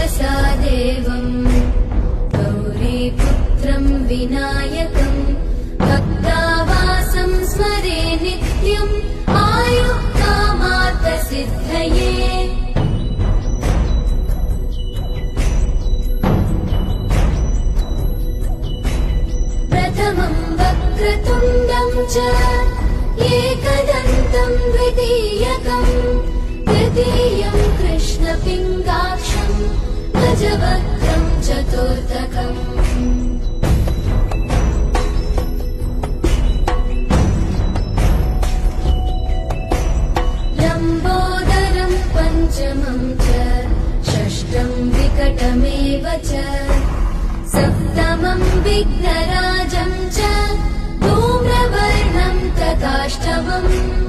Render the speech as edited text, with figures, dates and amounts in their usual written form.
तेजसा देवम् गौरीपुत्रम् विनायकम् भक्तावासं स्मरे नित्यम् आयुः कामार्थसिद्धये। प्रथमं वक्रतुण्डं च एकदन्तं द्वितीयकम् तृतीयं कृष्णपिङ्गाक्षं गजवक्त्रं चतुर्थकम्। लम्बोदरं पञ्चमं च षष्ठं विकटमेव च सप्तमं विघ्नराजं च धूम्रवर्णं तथाष्टमम्।